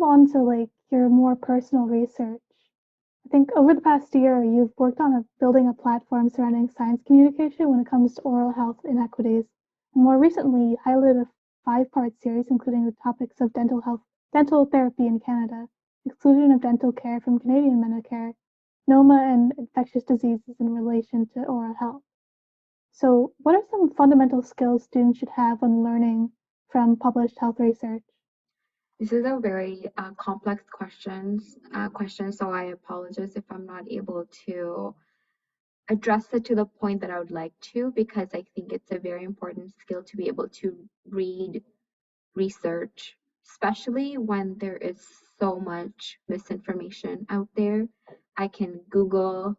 move on to like your more personal research, I think over the past year, you've worked on building a platform surrounding science communication when it comes to oral health inequities. And more recently, you highlighted a five-part series including the topics of dental therapy in Canada, exclusion of dental care from Canadian Medicare, NOMA, and infectious diseases in relation to oral health. So, what are some fundamental skills students should have when learning from published health research? This is a very complex question, so I apologize if I'm not able to address it to the point that I would like to, because I think it's a very important skill to be able to read research, especially when there is so much misinformation out there. I can Google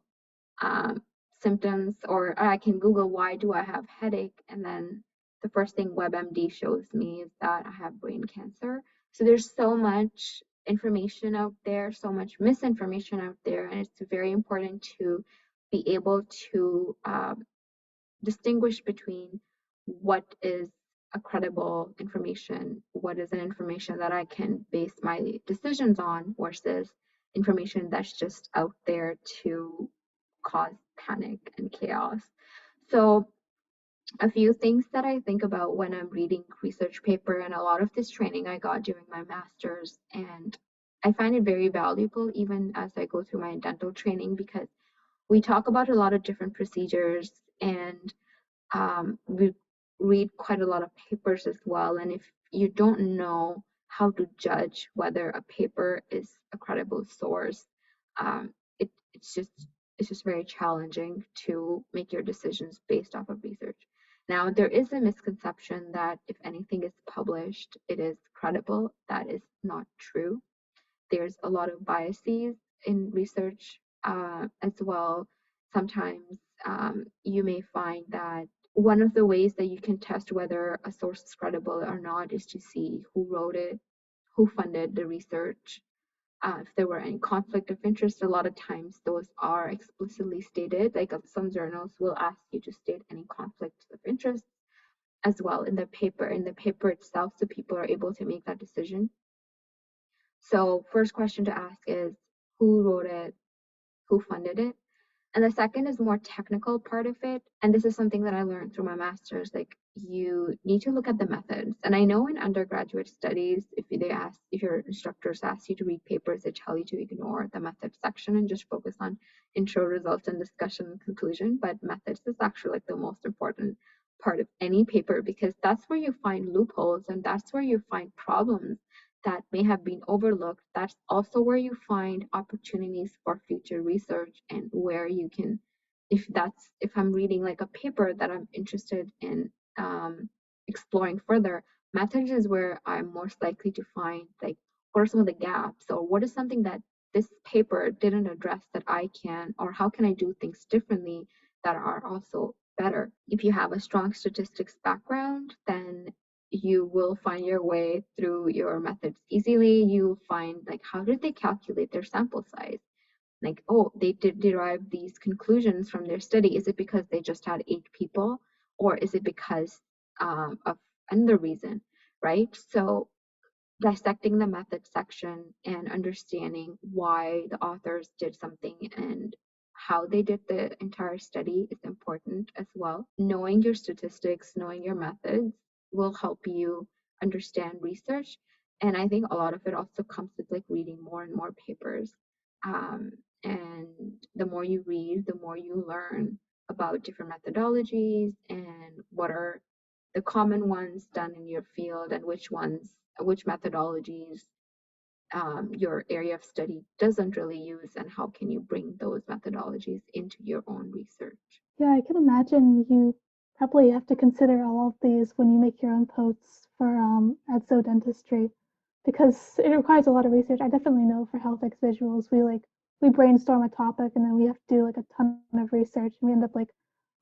um, symptoms, or I can Google why do I have headache, and then the first thing WebMD shows me is that I have brain cancer. So there's so much information out there, so much misinformation out there, and it's very important to be able to distinguish between what is a credible information, what is an information that I can base my decisions on, versus information that's just out there to cause panic and chaos. So a few things that I think about when I'm reading research paper, and a lot of this training I got during my master's, and I find it very valuable even as I go through my dental training, because we talk about a lot of different procedures, and we read quite a lot of papers as well. And if you don't know how to judge whether a paper is a credible source, um, it, it's just it's just very challenging to make your decisions based off of research. Now, there is a misconception that if anything is published, it is credible. That is not true. There's a lot of biases in research as well. Sometimes you may find that one of the ways that you can test whether a source is credible or not is to see who wrote it, who funded the research, if there were any conflict of interest. A lot of times those are explicitly stated, like some journals will ask you to state any conflicts of interest as well in the paper itself, so people are able to make that decision. So first question to ask is who wrote it, who funded it? And the second is more technical part of it. And this is something that I learned through my master's. Like, you need to look at the methods. And I know in undergraduate studies, if your instructors ask you to read papers, they tell you to ignore the methods section and just focus on intro, results, and discussion and conclusion. But methods is actually like the most important part of any paper, because that's where you find loopholes, and that's where you find problems that may have been overlooked. That's also where you find opportunities for future research, and where you can, if I'm reading like a paper that I'm interested in exploring further, methods is where I'm most likely to find like what are some of the gaps, or what is something that this paper didn't address that I can, or how can I do things differently that are also better. If you have a strong statistics background, then you will find your way through your methods easily. You'll find like, how did they calculate their sample size? Like, oh, they did derive these conclusions from their study. Is it because they just had 8 people, or is it because of another reason, right? So dissecting the method section and understanding why the authors did something and how they did the entire study is important as well. Knowing your statistics, knowing your methods will help you understand research. And I think a lot of it also comes with like reading more and more papers. Um, and the more you read, the more you learn about different methodologies and what are the common ones done in your field, and which methodologies your area of study doesn't really use, and how can you bring those methodologies into your own research. Yeah, I can imagine you probably have to consider all of these when you make your own posts for Dentistry, because it requires a lot of research. I definitely know for health X visuals, we brainstorm a topic and then we have to do like a ton of research, and we end up like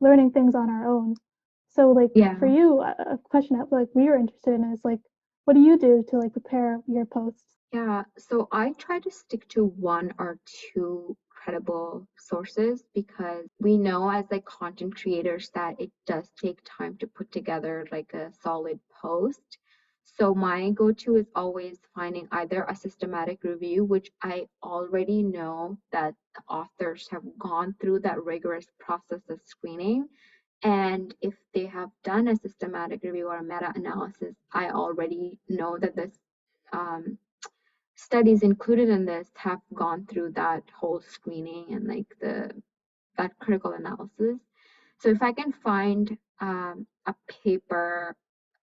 learning things on our own. So like for Yeah. you, a question that like we were interested in is like, what do you do to like prepare your posts? Yeah, so I try to stick to one or two credible sources, because we know as like content creators that it does take time to put together like a solid post. So my go-to is always finding either a systematic review, which I already know that the authors have gone through that rigorous process of screening. And if they have done a systematic review or a meta-analysis, I already know that this um, studies included in this have gone through that whole screening and like that critical analysis. So if I can find a paper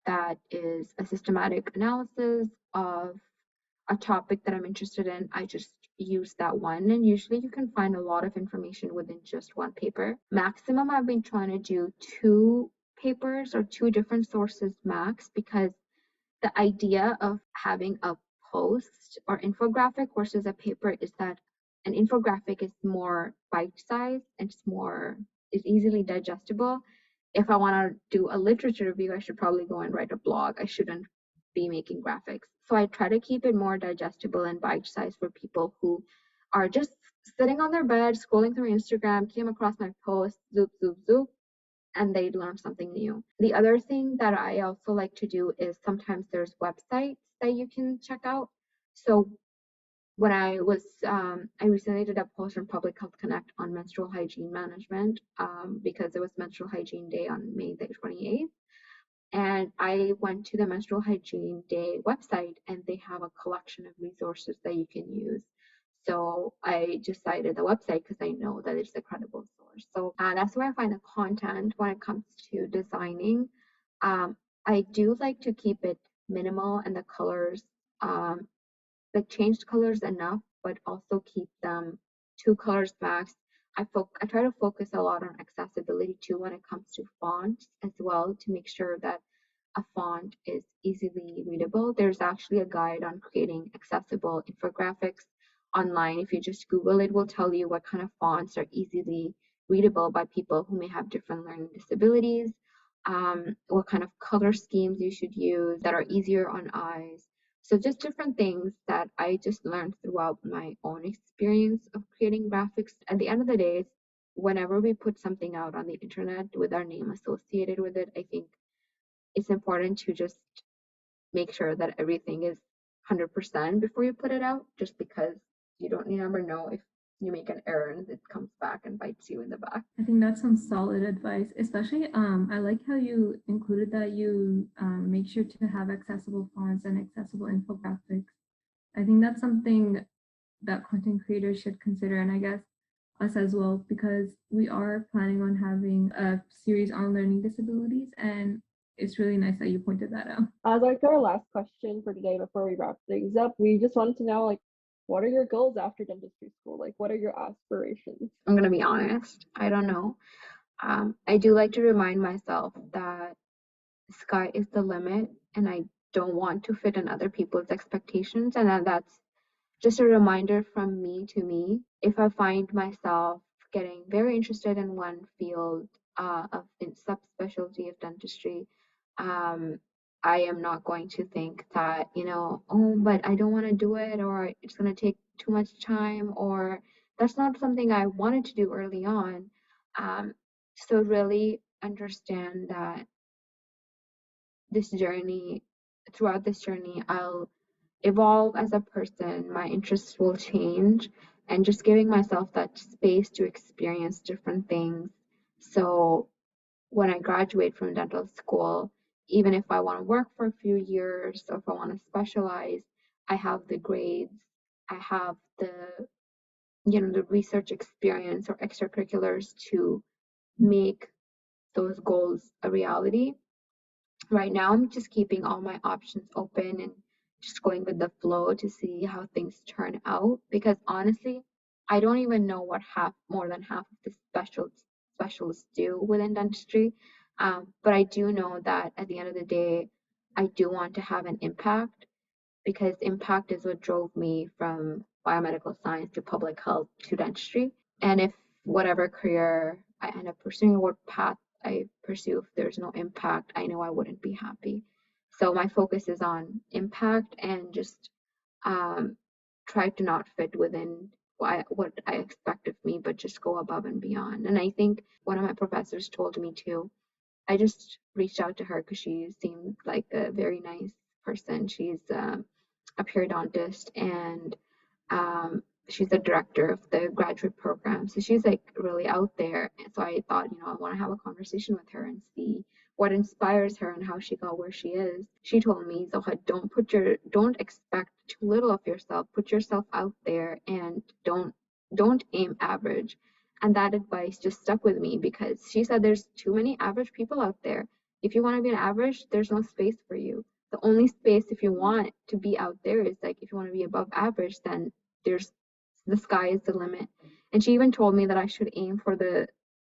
that is a systematic analysis of a topic that I'm interested in, I just use that one. And usually you can find a lot of information within just one paper. Maximum, I've been trying to do 2 papers or 2 different sources max, because the idea of having a post or infographic versus a paper is that an infographic is more bite-sized and is easily digestible. If I want to do a literature review, I should probably go and write a blog. I shouldn't be making graphics. So I try to keep it more digestible and bite-sized for people who are just sitting on their bed, scrolling through Instagram, came across my post, zoop, zoop, zoop, and they learn something new. The other thing that I also like to do is sometimes there's websites that you can check out. So when I recently did a post on Public Health Connect on menstrual hygiene management, because it was Menstrual Hygiene Day on May the 28th. And I went to the Menstrual Hygiene Day website, and they have a collection of resources that you can use. So I just cited the website because I know that it's a credible source. So that's where I find the content when it comes to designing. I do like to keep it minimal and the colors, like change colors enough, but also keep them 2 colors max. I try to focus a lot on accessibility too when it comes to fonts as well, to make sure that a font is easily readable. There's actually a guide on creating accessible infographics online. If you just Google it, will tell you what kind of fonts are easily readable by people who may have different learning disabilities, what kind of color schemes you should use that are easier on eyes. So just different things that I just learned throughout my own experience of creating graphics. At the end of the day, whenever we put something out on the internet with our name associated with it, I think it's important to just make sure that everything is 100% before you put it out, just because you never know if you make an error and it comes back and bites you in the back. I think that's some solid advice, especially I like how you included that you make sure to have accessible fonts and accessible infographics. I think that's something that content creators should consider, and I guess us as well, because we are planning on having a series on learning disabilities, and it's really nice that you pointed that out. As like our last question for today before we wrap things up, we just wanted to know, like, what are your goals after dentistry school? Like, what are your aspirations? I'm gonna be honest, I don't know. I do like to remind myself that the sky is the limit, and I don't want to fit in other people's expectations, and that's just a reminder from me to me. If I find myself getting very interested in one field of subspecialty of dentistry, um, I am not going to think that, oh, but I don't want to do it, or it's going to take too much time, or that's not something I wanted to do early on. Um, so really understand that throughout this journey, I'll evolve as a person, my interests will change, and just giving myself that space to experience different things. So when I graduate from dental school, even if I want to work for a few years or if I want to specialize, I have the grades, I have the research experience or extracurriculars to make those goals a reality. Right now, I'm just keeping all my options open and just going with the flow to see how things turn out. Because honestly, I don't even know what more than half of the specialists do within dentistry. But I do know that at the end of the day, I do want to have an impact, because impact is what drove me from biomedical science to public health to dentistry. And if whatever career I end up pursuing, what path I pursue, if there's no impact, I know I wouldn't be happy. So my focus is on impact and just try to not fit within what I expect of me, but just go above and beyond. And I think one of my professors told me too. I just reached out to her because she seemed like a very nice person. She's a periodontist, and she's the director of the graduate program. So she's like really out there. And so I thought, I want to have a conversation with her and see what inspires her and how she got where she is. She told me, Zoha, don't expect too little of yourself. Put yourself out there and don't aim average. And that advice just stuck with me because she said there's too many average people out there. If you want to be an average, there's no space for you. The only space if you want to be out there is like if you want to be above average, then there's the sky is the limit. And she even told me that I should aim for the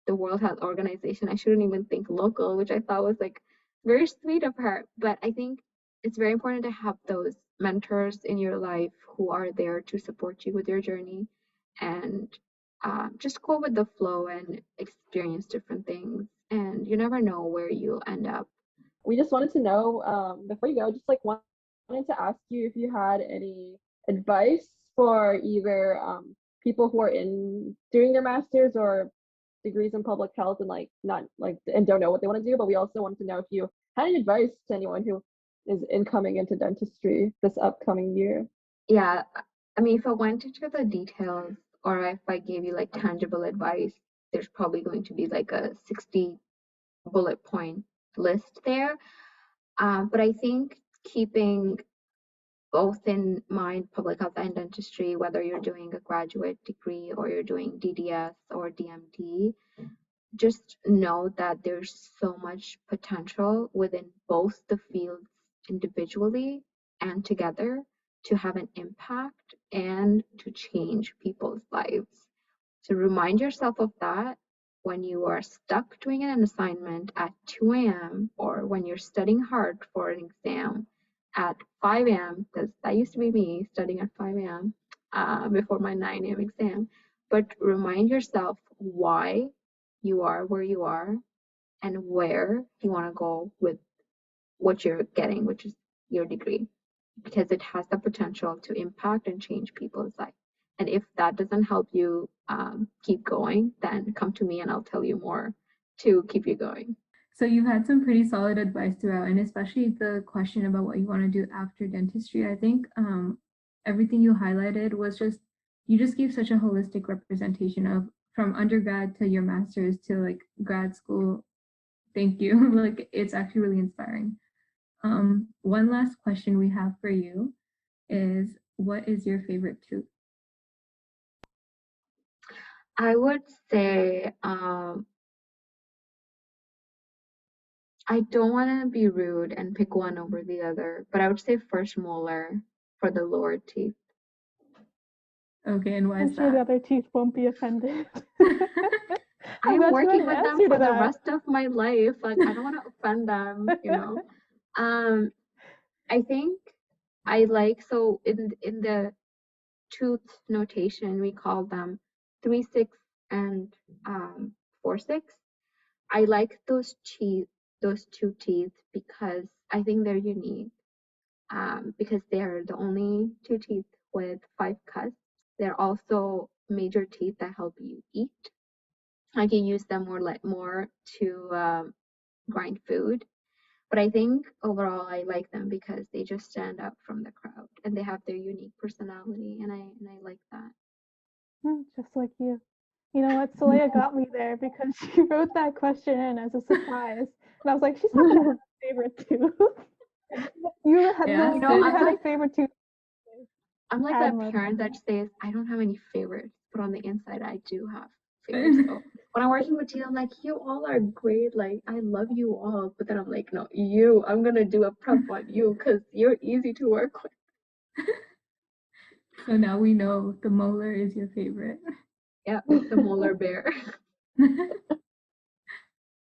World Health Organization. I shouldn't even think local, which I thought was like very sweet of her. But I think it's very important to have those mentors in your life who are there to support you with your journey and just go with the flow and experience different things. And you never know where you'll end up. We just wanted to know, before you go, just like wanted to ask you if you had any advice for either people who are doing their masters or degrees in public health and like not like and don't know what they want to do, but we also wanted to know if you had any advice to anyone who is incoming into dentistry this upcoming year. Yeah, I mean, if I went into the details or if I gave you like tangible advice, there's probably going to be like a 60 bullet point list there. But I think keeping both in mind public health and dentistry, whether you're doing a graduate degree or you're doing DDS or DMD, just know that there's so much potential within both the fields individually and together to have an impact and to change people's lives. So remind yourself of that when you are stuck doing an assignment at 2 a.m. or when you're studying hard for an exam at 5 a.m., because that used to be me studying at 5 a.m. Before my 9 a.m. exam. But remind yourself why you are where you are and where you want to go with what you're getting, which is your degree, because it has the potential to impact and change people's life. And if that doesn't help you keep going, then come to me and I'll tell you more to keep you going. So you've had some pretty solid advice throughout, and especially the question about what you want to do after dentistry. I think everything you highlighted was you just gave such a holistic representation of from undergrad to your master's to like grad school. Thank you. Like it's actually really inspiring. One last question we have for you is, what is your favorite tooth? I would say I don't want to be rude and pick one over the other, but I would say first molar for the lower teeth. Okay, and why is I'm sure the that? other teeth won't be offended. I'm glad you working had with an them answer to for the that. rest of my life. Like I don't want to offend them, I think I like so in the tooth notation we call them 3-6 and 4-6. I like those two teeth because I think they're unique. Because they're the only two teeth with 5 cuts. They're also major teeth that help you eat. I can use them more to grind food. But I think overall I like them because they just stand out from the crowd and they have their unique personality, and I like that. Just like you. You know what? Soleil got me there because she wrote that question in as a surprise. And I was like, she's not going to have a favorite tooth. You had, Yeah, no, so you I'm had like- a favorite tooth. I'm like Had that one. parent that says I don't have any favorites, but on the inside I do have favorites. So when I'm working with you, I'm like, you all are great. Like I love you all, but then I'm like, no, I'm gonna do a prep on you because you're easy to work with. So now we know the molar is your favorite. Yeah, the molar bear.